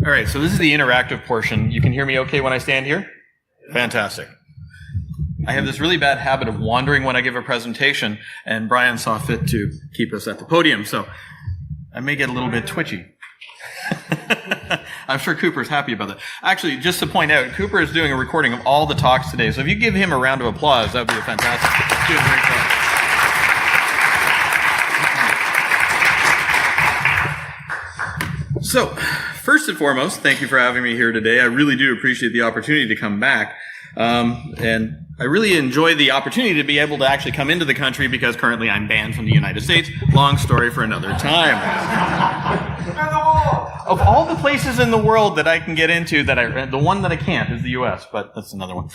All right, so this is the interactive portion. You can hear me okay when I stand here? Fantastic. I have this really bad habit of wandering when I give a presentation, and Brian saw fit to keep us at the podium, so I may get a little bit twitchy. I'm sure Cooper's happy about that. Actually, just to point out, Cooper is doing a recording of all the talks today, so if you give him a round of applause, that would be fantastic. He's doing a great job. So, first and foremost, thank you for having me here today. I really do appreciate the opportunity to come back. And I really enjoy the opportunity to be able to actually come into the country because currently I'm banned from the United States. Long story for another time. Of all the places in the world that I can get into, the one that I can't is the U.S., but that's another one.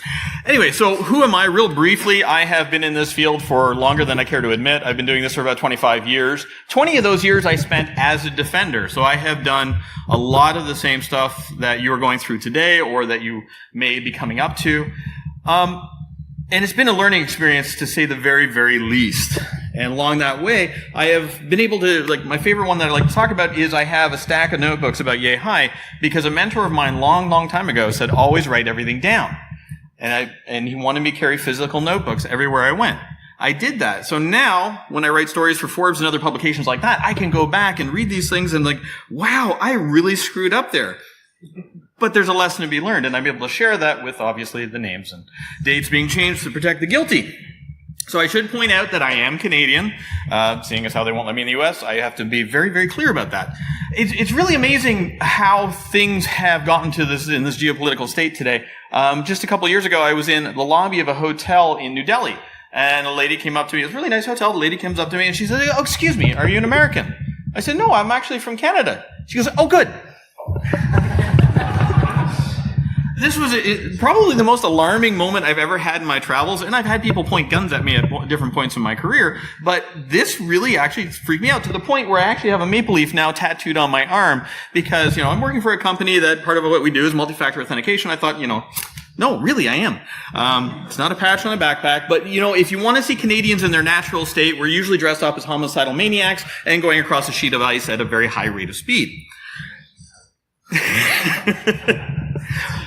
Anyway, so who am I? Real briefly, I have been in this field for longer than I care to admit. I've been doing this for about 25 years. 20 of those years I spent as a defender, so I have done a lot of the same stuff that you're going through today or that you may be coming up to. And it's been a learning experience, to say the very, very least. And along that way, I have been able to, my favorite one that I like to talk about is I have a stack of notebooks about yay high, because a mentor of mine long time ago said, always write everything down. And he wanted me to carry physical notebooks everywhere I went. I did that. So now, when I write stories for Forbes and other publications like that, I can go back and read these things and wow, I really screwed up there. But there's a lesson to be learned, and I'm able to share that with, obviously, the names and dates being changed to protect the guilty. So I should point out that I am Canadian. Seeing as how they won't let me in the U.S., I have to be very, very clear about that. It's really amazing how things have gotten to this in this geopolitical state today. Just a couple of years ago, I was in the lobby of a hotel in New Delhi, and a lady came up to me. It was a really nice hotel. The lady comes up to me, and she said, "Oh, excuse me, are you an American?" I said, "No, I'm actually from Canada." She goes, "Oh, good." This was probably the most alarming moment I've ever had in my travels, and I've had people point guns at me at different points in my career, but this really actually freaked me out to the point where I actually have a maple leaf now tattooed on my arm because, I'm working for a company that part of what we do is multi-factor authentication. I thought, no, really, I am. It's not a patch on a backpack, but, if you want to see Canadians in their natural state, we're usually dressed up as homicidal maniacs and going across a sheet of ice at a very high rate of speed.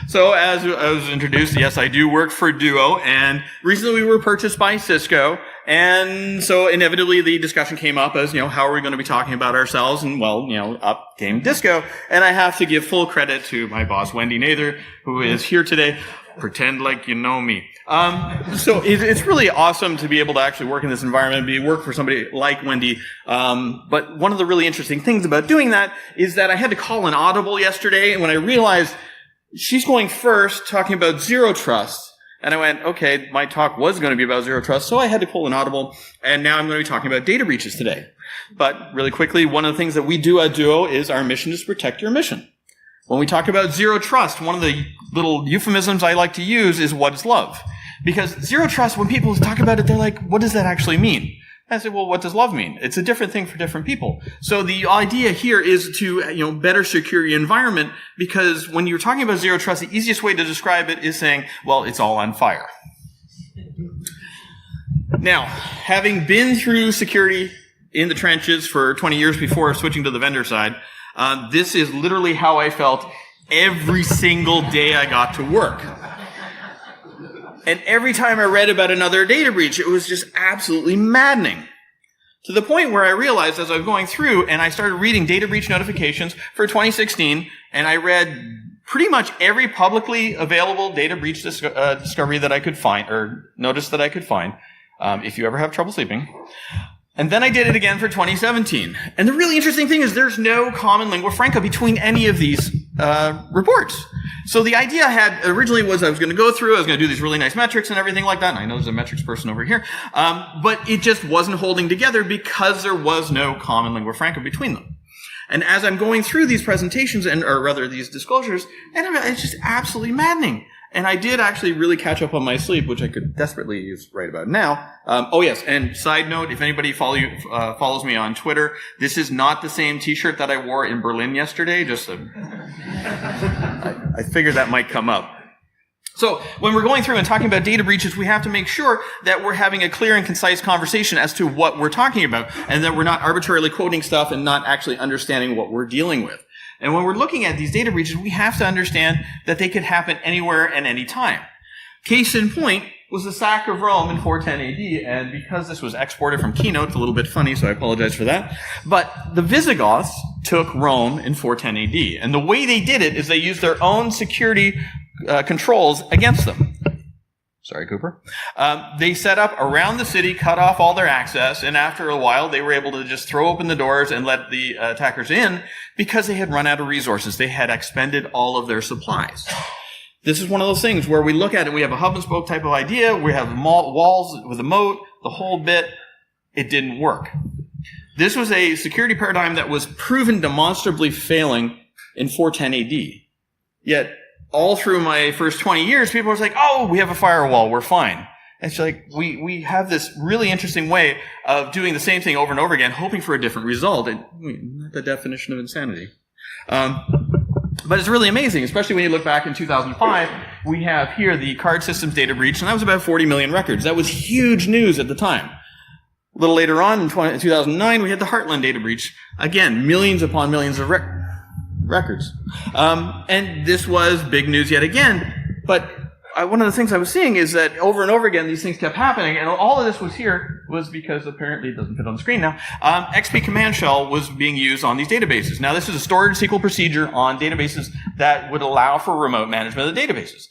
So, as I was introduced, yes, I do work for Duo, and recently we were purchased by Cisco, and so inevitably the discussion came up as, how are we going to be talking about ourselves, and up came Disco, and I have to give full credit to my boss, Wendy Nather, who is here today. Pretend like you know me. So it's really awesome to be able to actually work in this environment, work for somebody like Wendy. But one of the really interesting things about doing that is that I had to call an audible yesterday, and when I realized she's going first, talking about zero trust, and I went, okay, my talk was going to be about zero trust, so I had to pull an audible, and now I'm going to be talking about data breaches today. But really quickly, one of the things that we do at Duo is our mission is to protect your mission. When we talk about zero trust, one of the little euphemisms I like to use is what is love? Because zero trust, when people talk about it, they're like, what does that actually mean? I said, well, what does love mean? It's a different thing for different people. So the idea here is to, better secure your environment, because when you're talking about zero trust, the easiest way to describe it is saying, well, it's all on fire. Now, having been through security in the trenches for 20 years before switching to the vendor side, this is literally how I felt every single day I got to work. And every time I read about another data breach, it was just absolutely maddening. To the point where I realized as I was going through and I started reading data breach notifications for 2016, and I read pretty much every publicly available data breach discovery that I could find, or notice that I could find, if you ever have trouble sleeping. And then I did it again for 2017. And the really interesting thing is there's no common lingua franca between any of these reports. So the idea I had originally was I was going to go through, I was going to do these really nice metrics and everything like that. And I know there's a metrics person over here. But it just wasn't holding together because there was no common lingua franca between them. And as I'm going through these presentations, or rather these disclosures, and it's just absolutely maddening. And I did actually really catch up on my sleep, which I could desperately use right about now. Oh yes, and side note, if anybody follows me on Twitter, this is not the same t-shirt that I wore in Berlin yesterday. I figured that might come up. So when we're going through and talking about data breaches, we have to make sure that we're having a clear and concise conversation as to what we're talking about, and that we're not arbitrarily quoting stuff and not actually understanding what we're dealing with. And when we're looking at these data breaches, we have to understand that they could happen anywhere and any time. Case in point was the sack of Rome in 410 AD, and because this was exported from Keynote, it's a little bit funny, so I apologize for that. But the Visigoths took Rome in 410 AD, and the way they did it is they used their own security controls against them. Sorry, Cooper. They set up around the city, cut off all their access, and after a while, they were able to just throw open the doors and let the attackers in because they had run out of resources. They had expended all of their supplies. This is one of those things where we look at it, we have a hub and spoke type of idea, we have walls with a moat, the whole bit. It didn't work. This was a security paradigm that was proven demonstrably failing in 410 AD. Yet, all through my first 20 years, people were like, oh, we have a firewall, we're fine. And it's like, we have this really interesting way of doing the same thing over and over again, hoping for a different result. Not the definition of insanity. But it's really amazing, especially when you look back in 2005, we have here the card systems data breach, and that was about 40 million records. That was huge news at the time. A little later on, in 2009, we had the Heartland data breach. Again, millions upon millions of records. And this was big news yet again. But one of the things I was seeing is that over and over again, these things kept happening. And all of this was because apparently it doesn't fit on the screen now. XP command shell was being used on these databases. Now, this is a stored SQL procedure on databases that would allow for remote management of the databases.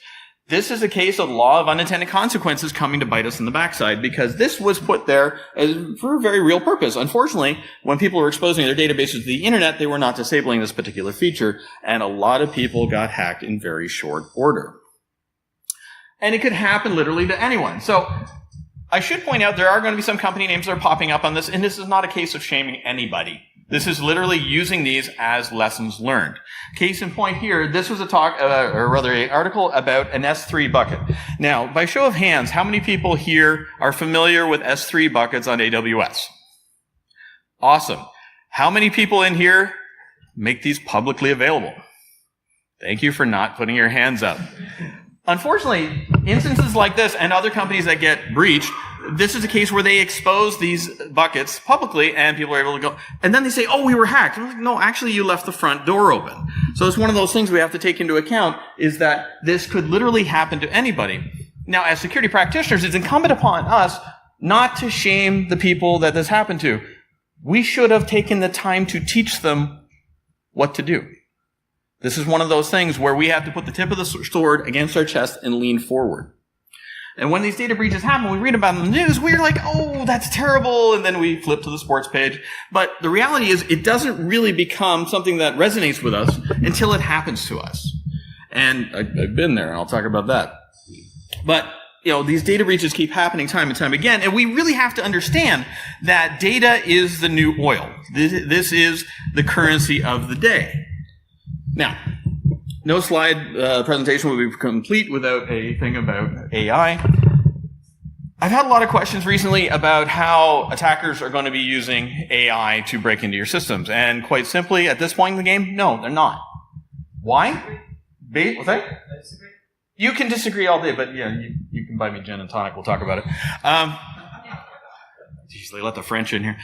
This is a case of law of unintended consequences coming to bite us in the backside, because this was put there for a very real purpose. Unfortunately, when people were exposing their databases to the internet, they were not disabling this particular feature, and a lot of people got hacked in very short order. And it could happen literally to anyone. So I should point out there are going to be some company names that are popping up on this, and this is not a case of shaming anybody. This is literally using these as lessons learned. Case in point here, this was a talk, or rather an article about an S3 bucket. Now, by show of hands, how many people here are familiar with S3 buckets on AWS? Awesome. How many people in here make these publicly available? Thank you for not putting your hands up. Unfortunately, instances like this and other companies that get breached, this is a case where they expose these buckets publicly and people are able to go, and then they say, oh, we were hacked. I'm like, no, actually you left the front door open. So it's one of those things we have to take into account, is that this could literally happen to anybody. Now, as security practitioners, it's incumbent upon us not to shame the people that this happened to. We should have taken the time to teach them what to do. This is one of those things where we have to put the tip of the sword against our chest and lean forward. And when these data breaches happen, we read about them in the news, we're like, oh, that's terrible, and then we flip to the sports page. But the reality is, it doesn't really become something that resonates with us until it happens to us. And I've been there, and I'll talk about that. But, these data breaches keep happening time and time again, and we really have to understand that data is the new oil. This is the currency of the day. Now, no slide presentation will be complete without a thing about AI. I've had a lot of questions recently about how attackers are going to be using AI to break into your systems. And quite simply, at this point in the game, no, they're not. Why? What's that? You can disagree all day, but yeah, you can buy me gin and tonic. We'll talk about it. Geez, they let the French in here.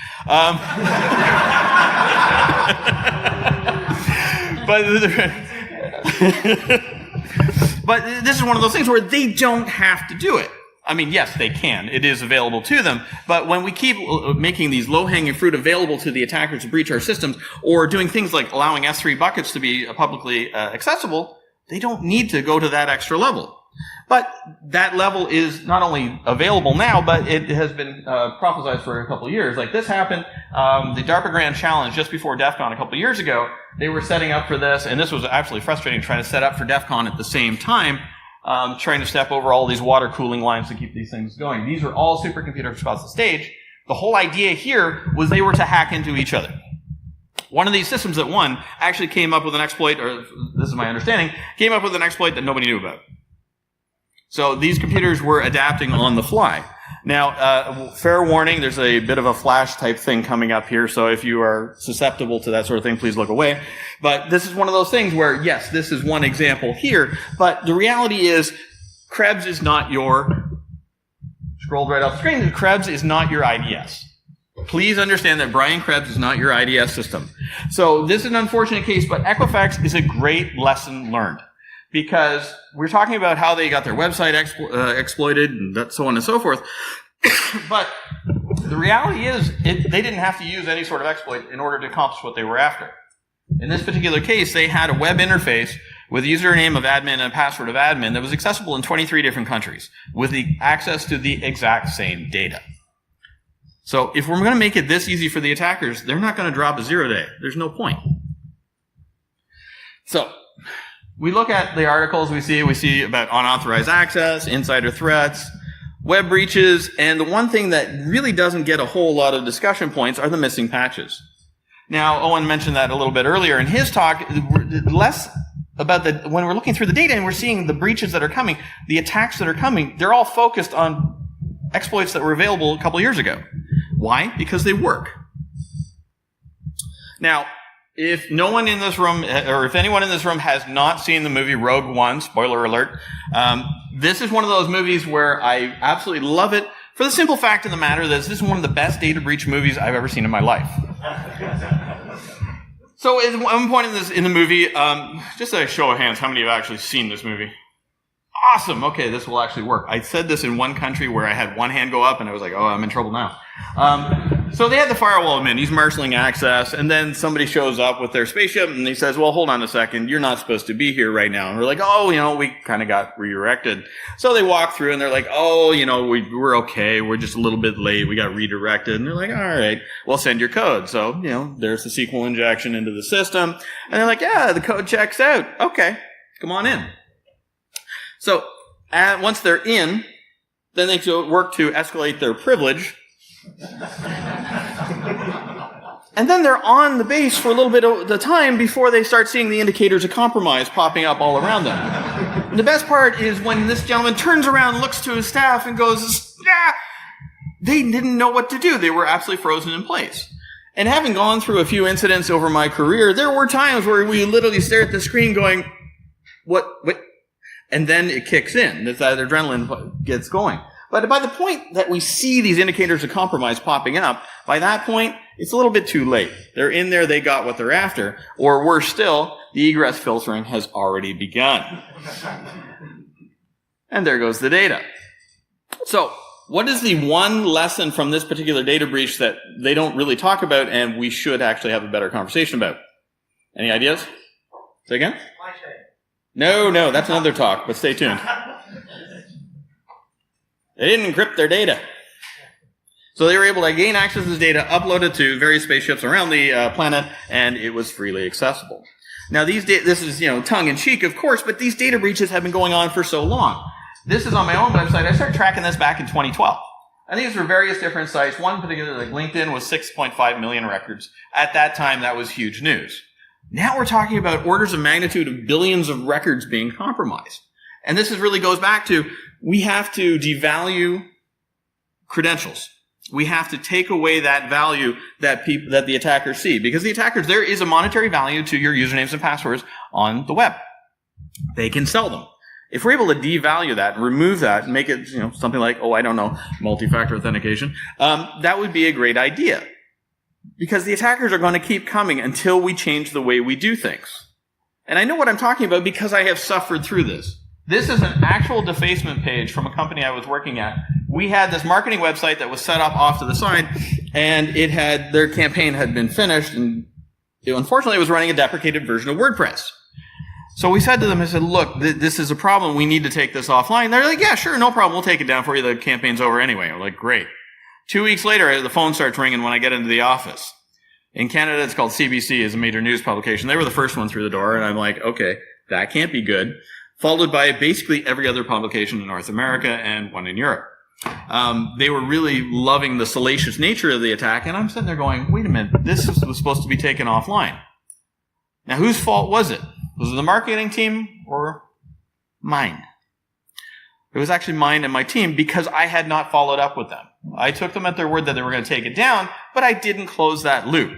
But this is one of those things where they don't have to do it. I mean, yes, they can. It is available to them. But when we keep making these low-hanging fruit available to the attackers to breach our systems, or doing things like allowing S3 buckets to be publicly accessible, they don't need to go to that extra level. But that level is not only available now, but it has been prophesized for a couple of years. Like this happened, the DARPA Grand Challenge just before DEF CON a couple of years ago, they were setting up for this, and this was absolutely frustrating, trying to set up for DEF CON at the same time, trying to step over all these water cooling lines to keep these things going. These are all supercomputers across the stage. The whole idea here was they were to hack into each other. One of these systems that won actually came up with an exploit, or this is my understanding, came up with an exploit that nobody knew about. So these computers were adapting on the fly. Now, fair warning, there's a bit of a flash type thing coming up here, so if you are susceptible to that sort of thing, please look away. But this is one of those things where, yes, this is one example here, but the reality is Krebs is not your, scrolled right off the screen, Krebs is not your IDS. Please understand that Brian Krebs is not your IDS system. So this is an unfortunate case, but Equifax is a great lesson learned. Because we're talking about how they got their website exploited and so on and so forth. But the reality is they didn't have to use any sort of exploit in order to accomplish what they were after. In this particular case, they had a web interface with a username of admin and a password of admin that was accessible in 23 different countries with the access to the exact same data. So if we're going to make it this easy for the attackers, they're not going to drop a 0-day. There's no point. So we look at the articles we see about unauthorized access, insider threats, web breaches, and the one thing that really doesn't get a whole lot of discussion points are the missing patches. Now, Owen mentioned that a little bit earlier in his talk, less about when we're looking through the data and we're seeing the breaches that are coming, the attacks that are coming, they're all focused on exploits that were available a couple years ago. Why? Because they work. Now, if no one in this room, or if anyone in this room has not seen the movie Rogue One, spoiler alert, this is one of those movies where I absolutely love it for the simple fact of the matter that this is one of the best data breach movies I've ever seen in my life. So at one point in the movie, just a show of hands, how many have actually seen this movie? Awesome. Okay, this will actually work. I said this in one country where I had one hand go up and I was like, oh, I'm in trouble now. So they had the firewall in. He's marshalling access, and then somebody shows up with their spaceship, and he says, well, hold on a second. You're not supposed to be here right now. And we're like, oh, we kind of got redirected. So they walk through, and they're like, oh, we're okay. We're just a little bit late. We got redirected. And they're like, all right, well, send your code. So, there's the SQL injection into the system. And they're like, yeah, the code checks out. Okay, come on in. So once they're in, then they work to escalate their privilege. And then they're on the base for a little bit of the time before they start seeing the indicators of compromise popping up all around them. And the best part is when this gentleman turns around, looks to his staff, and goes, ah! They didn't know what to do. They were absolutely frozen in place. And having gone through a few incidents over my career, there were times where we literally stare at the screen going, what? And then it kicks in. That adrenaline gets going. But by the point that we see these indicators of compromise popping up, by that point, it's a little bit too late. They're in there, they got what they're after. Or worse still, the egress filtering has already begun. And there goes the data. So, what is the one lesson from this particular data breach that they don't really talk about and we should actually have a better conversation about? Any ideas? Say again? No, that's another talk, but stay tuned. They didn't encrypt their data. So they were able to gain access to this data, upload it to various spaceships around the planet, and it was freely accessible. Now, this is, tongue-in-cheek, of course, but these data breaches have been going on for so long. This is on my own website. I started tracking this back in 2012. And these were various different sites. One particular, like LinkedIn, was 6.5 million records. At that time, that was huge news. Now we're talking about orders of magnitude of billions of records being compromised. And this really goes back to, we have to devalue credentials. We have to take away that value that the attackers see. Because the attackers, there is a monetary value to your usernames and passwords on the web. They can sell them. If we're able to devalue that, remove that, and make it, something like, multi-factor authentication, that would be a great idea. Because the attackers are going to keep coming until we change the way we do things. And I know what I'm talking about because I have suffered through this. This is an actual defacement page from a company I was working at. We had this marketing website that was set up off to the side, and their campaign had been finished, and unfortunately it was running a deprecated version of WordPress. So we said to them, look, this is a problem. We need to take this offline. They're like, yeah, sure, no problem. We'll take it down for you. The campaign's over anyway. We're like, great. 2 weeks later, the phone starts ringing when I get into the office. In Canada, it's called CBC, is a major news publication. They were the first one through the door, and I'm like, okay, that can't be good. Followed by basically every other publication in North America and one in Europe. They were really loving the salacious nature of the attack, and I'm sitting there going, wait a minute, this was supposed to be taken offline. Now, whose fault was it? Was it the marketing team or mine? It was actually mine and my team because I had not followed up with them. I took them at their word that they were going to take it down, but I didn't close that loop.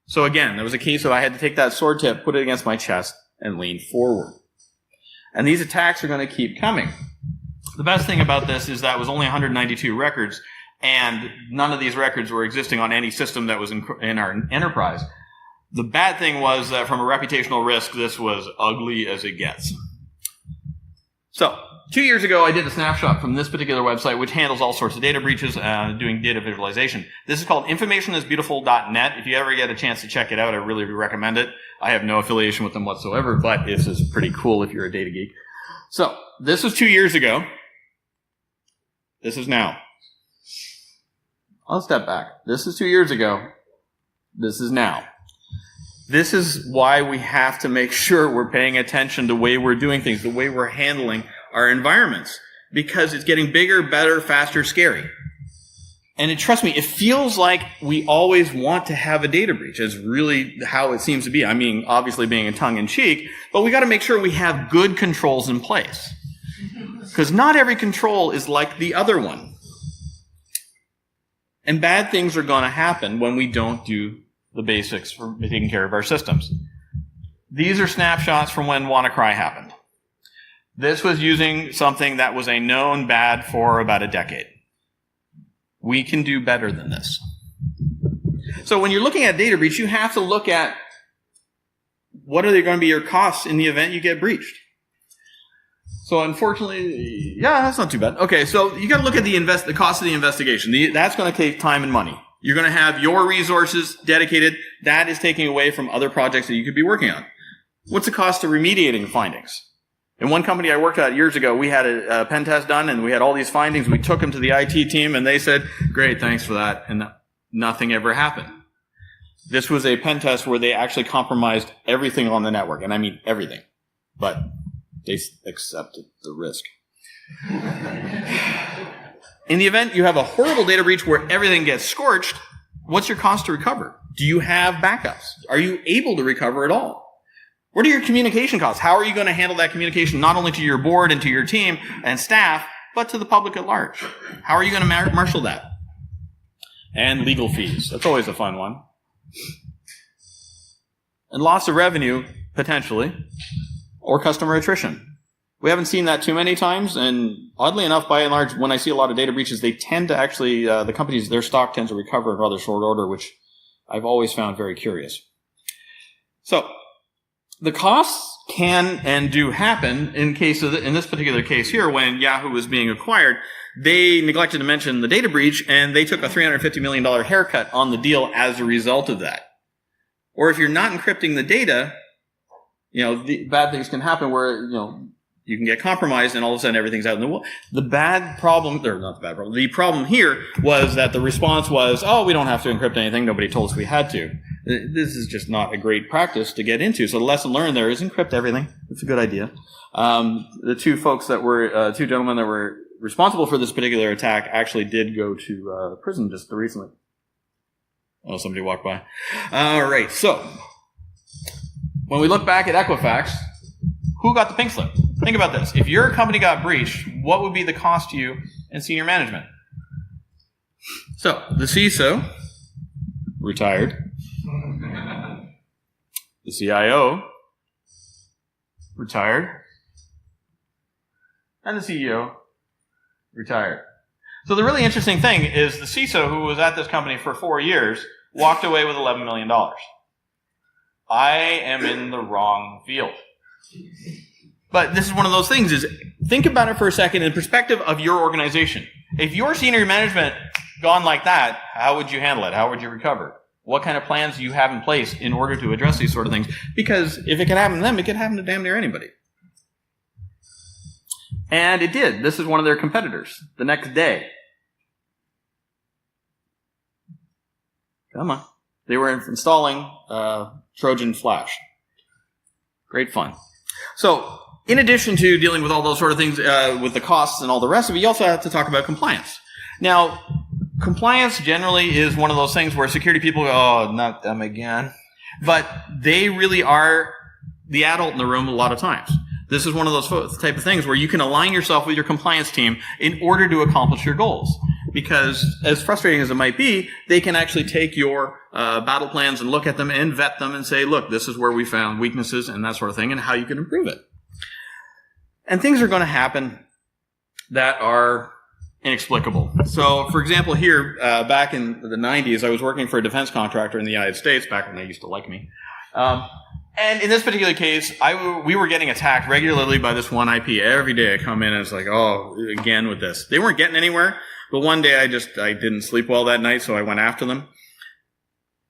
So again, there was a case of I had to take that sword tip, put it against my chest, and lean forward. And these attacks are going to keep coming. The best thing about this is that it was only 192 records, and none of these records were existing on any system that was in our enterprise. The bad thing was that from a reputational risk, this was ugly as it gets. So, 2 years ago, I did a snapshot from this particular website, which handles all sorts of data breaches, doing data visualization. This is called informationisbeautiful.net. If you ever get a chance to check it out, I really recommend it. I have no affiliation with them whatsoever, but this is pretty cool if you're a data geek. So, this was 2 years ago. This is now. I'll step back. This is 2 years ago. This is now. This is why we have to make sure we're paying attention to the way we're doing things, the way we're handling our environments, because it's getting bigger, better, faster, scary. And trust me, it feels like we always want to have a data breach. It's really how it seems to be. I mean, obviously being a tongue-in-cheek, but we got to make sure we have good controls in place. Because not every control is like the other one. And bad things are going to happen when we don't do the basics for taking care of our systems. These are snapshots from when WannaCry happened. This was using something that was a known bad for about a decade. We can do better than this. So when you're looking at data breach, you have to look at what are they going to be your costs in the event you get breached. So unfortunately, yeah, that's not too bad. Okay, so you got to look at the cost of the investigation. That's going to take time and money. You're going to have your resources dedicated. That is taking away from other projects that you could be working on. What's the cost of remediating the findings? In one company I worked at years ago, we had a pen test done, and we had all these findings. We took them to the IT team, and they said, great, thanks for that, and nothing ever happened. This was a pen test where they actually compromised everything on the network, and I mean everything. But they accepted the risk. In the event you have a horrible data breach where everything gets scorched, what's your cost to recover? Do you have backups? Are you able to recover at all? What are your communication costs? How are you going to handle that communication not only to your board and to your team and staff, but to the public at large? How are you going to marshal that? And legal fees. That's always a fun one. And loss of revenue, potentially, or customer attrition. We haven't seen that too many times, and oddly enough, by and large, when I see a lot of data breaches, they tend to actually, the companies, their stock tends to recover in rather short order, which I've always found very curious. So, the costs can and do happen in this particular case here, when Yahoo was being acquired. They neglected to mention the data breach, and they took a $350 million haircut on the deal as a result of that. Or if you're not encrypting the data, the bad things can happen where, you can get compromised and all of a sudden everything's out in the world. The problem here was that the response was, oh, we don't have to encrypt anything. Nobody told us we had to. This is just not a great practice to get into. So the lesson learned there is encrypt everything. It's a good idea. The two gentlemen that were responsible for this particular attack actually did go to prison just recently. Oh, somebody walked by. All right. So when we look back at Equifax, who got the pink slip? Think about this. If your company got breached, what would be the cost to you and senior management? So, the CISO retired. The CIO retired. And the CEO retired. So the really interesting thing is the CISO, who was at this company for 4 years, walked away with $11 million. I am in the wrong field. But this is one of those things, is think about it for a second in the perspective of your organization. If your senior management gone like that, how would you handle it? How would you recover? What kind of plans do you have in place in order to address these sort of things? Because if it can happen to them, it can happen to damn near anybody. And it did. This is one of their competitors the next day. Come on. They were installing Trojan Flash. Great fun. So, in addition to dealing with all those sort of things, with the costs and all the rest of it, you also have to talk about compliance. Now, compliance generally is one of those things where security people go, oh, not them again. But they really are the adult in the room a lot of times. This is one of those type of things where you can align yourself with your compliance team in order to accomplish your goals. Because as frustrating as it might be, they can actually take your battle plans and look at them and vet them and say, look, this is where we found weaknesses and that sort of thing and how you can improve it. And things are going to happen. that are inexplicable. So, for example, here, back in the 90s, I was working for a defense contractor in the United States, back when they used to like me. And in this particular case, we were getting attacked regularly by this one IP. Every day I come in and it's like, oh, again with this. They weren't getting anywhere, but one day I didn't sleep well that night, so I went after them.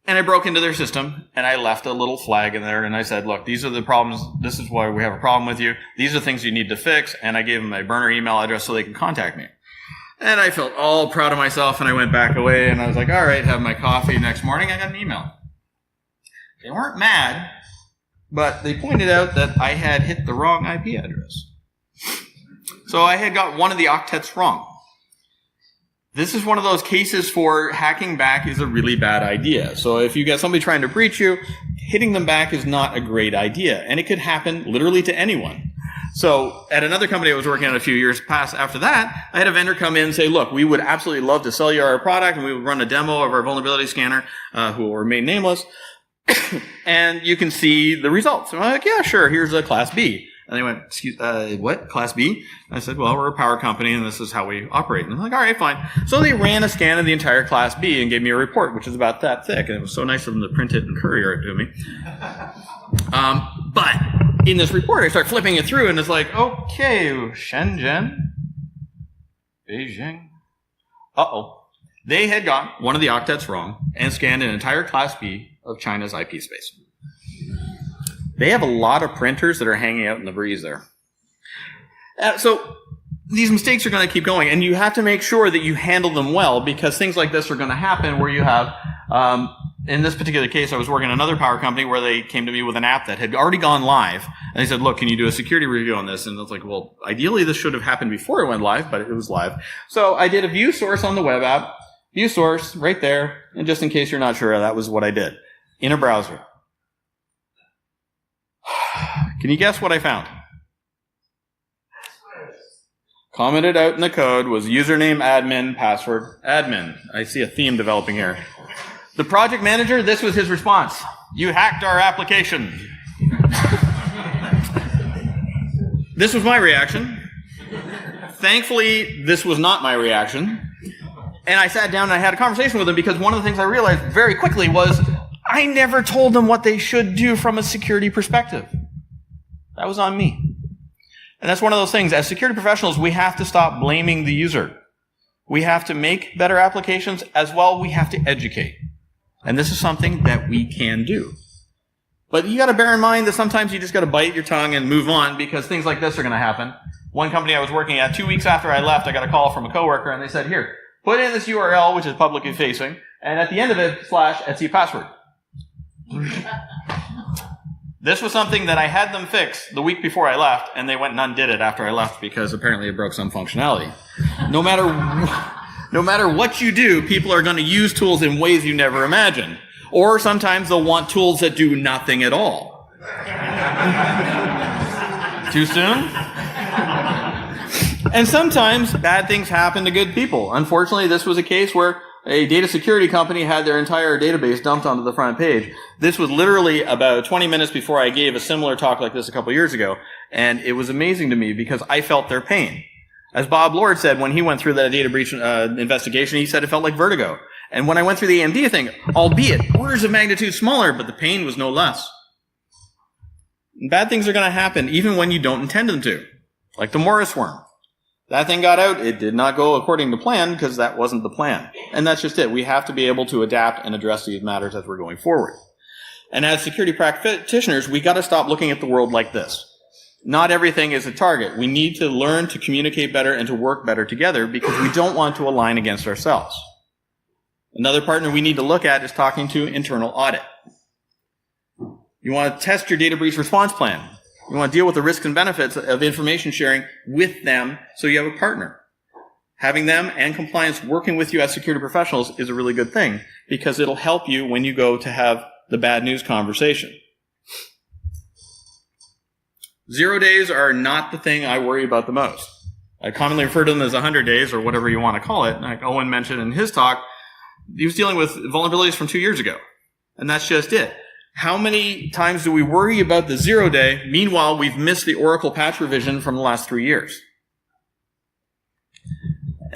And I broke into their system, and I left a little flag in there, and I said, look, these are the problems. This is why we have a problem with you. These are things you need to fix. And I gave them my burner email address so they can contact me. And I felt all proud of myself, and I went back away, and I was like, all right, have my coffee. Next morning, I got an email. They weren't mad, but they pointed out that I had hit the wrong IP address. So I had got one of the octets wrong. This is one of those cases for hacking back is a really bad idea. So if you get somebody trying to breach you, hitting them back is not a great idea. And it could happen literally to anyone. So at another company I was working on a few years past after that, I had a vendor come in and say, look, we would absolutely love to sell you our product, and we would run a demo of our vulnerability scanner, who will remain nameless, and you can see the results. So I'm like, yeah, sure, here's a Class B. And they went, excuse, what? Class B? I said, well, we're a power company, and this is how we operate. And I'm like, all right, fine. So they ran a scan of the entire Class B and gave me a report, which is about that thick. And it was so nice of them to print it and courier it to me. But in this report, I start flipping it through, and it's like, okay, Shenzhen, Beijing. Uh-oh. They had got one of the octets wrong and scanned an entire Class B of China's IP space. They have a lot of printers that are hanging out in the breeze there. So these mistakes are going to keep going, and you have to make sure that you handle them well, because things like this are going to happen where you have, in this particular case, I was working at another power company where they came to me with an app that had already gone live, and they said, look, can you do a security review on this? And I was like, well, ideally this should have happened before it went live, but it was live. So I did a view source on the web app, view source right there, and just in case you're not sure, that was what I did in a browser. Can you guess what I found? Commented out in the code was username admin, password admin. I see a theme developing here. The project manager, this was his response. You hacked our application. This was my reaction. Thankfully, this was not my reaction. And I sat down and I had a conversation with him, because one of the things I realized very quickly was I never told them what they should do from a security perspective. That was on me. And that's one of those things. As security professionals, we have to stop blaming the user. We have to make better applications as well. We have to educate. And this is something that we can do. But you got to bear in mind that sometimes you just got to bite your tongue and move on, because things like this are going to happen. One company I was working at, 2 weeks after I left, I got a call from a coworker, and they said, here, put in this URL, which is publicly facing, and at the end of it, /Etsy password. This was something that I had them fix the week before I left, and they went and undid it after I left, because apparently it broke some functionality. No matter what you do, people are going to use tools in ways you never imagined. Or sometimes they'll want tools that do nothing at all. Too soon? And sometimes bad things happen to good people. Unfortunately, this was a case where a data security company had their entire database dumped onto the front page. This was literally about 20 minutes before I gave a similar talk like this a couple years ago. And it was amazing to me because I felt their pain. As Bob Lord said when he went through that data breach investigation, he said it felt like vertigo. And when I went through the AMD thing, albeit orders of magnitude smaller, but the pain was no less. And bad things are going to happen even when you don't intend them to. Like the Morris worm. That thing got out. It did not go according to plan because that wasn't the plan. And that's just it. We have to be able to adapt and address these matters as we're going forward. And as security practitioners, we got to stop looking at the world like this. Not everything is a target. We need to learn to communicate better and to work better together because we don't want to align against ourselves. Another partner we need to look at is talking to internal audit. You want to test your data breach response plan. You want to deal with the risks and benefits of information sharing with them so you have a partner. Having them and compliance working with you as security professionals is a really good thing because it'll help you when you go to have the bad news conversation. 0 days are not the thing I worry about the most. I commonly refer to them as 100 days or whatever you want to call it. Like Owen mentioned in his talk, he was dealing with vulnerabilities from 2 years ago. And that's just it. How many times do we worry about the 0 day? Meanwhile, we've missed the Oracle patch revision from the last 3 years.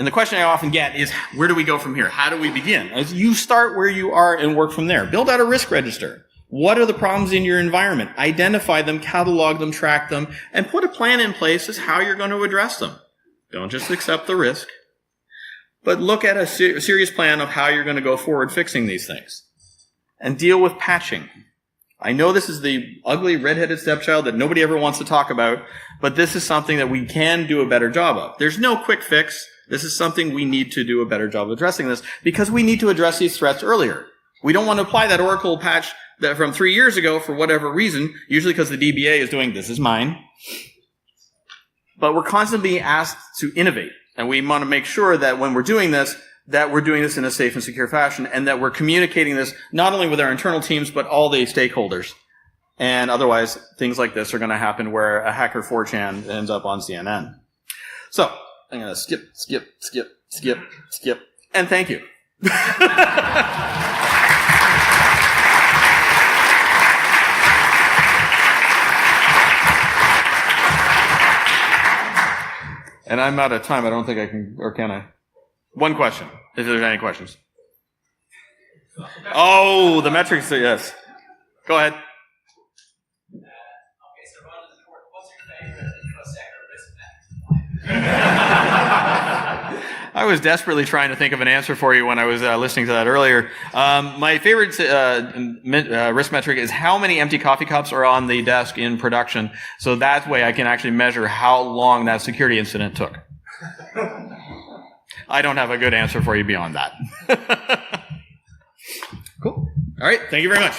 And the question I often get is, where do we go from here? How do we begin? As you start where you are and work from there. Build out a risk register. What are the problems in your environment? Identify them, catalog them, track them, and put a plan in place as how you're going to address them. Don't just accept the risk, but look at a serious plan of how you're going to go forward fixing these things. And deal with patching. I know this is the ugly redheaded stepchild that nobody ever wants to talk about, but this is something that we can do a better job of. There's no quick fix. This is something we need to do a better job of addressing this because we need to address these threats earlier. We don't want to apply that Oracle patch that from 3 years ago for whatever reason, usually because the DBA is doing, this is mine. But we're constantly being asked to innovate. And we want to make sure that when we're doing this in a safe and secure fashion, and that we're communicating this not only with our internal teams, but all the stakeholders. And otherwise, things like this are going to happen where a hacker 4chan ends up on CNN. So, I'm going to skip, and thank you. And I'm out of time. I don't think I can, or can I? One question, if there's any questions. Oh, the metrics, yes. Go ahead. Okay, so what's your favorite InfoSec or risk metric? I was desperately trying to think of an answer for you when I was listening to that earlier. My favorite risk metric is how many empty coffee cups are on the desk in production. So that way I can actually measure how long that security incident took. I don't have a good answer for you beyond that. Cool. All right. Thank you very much.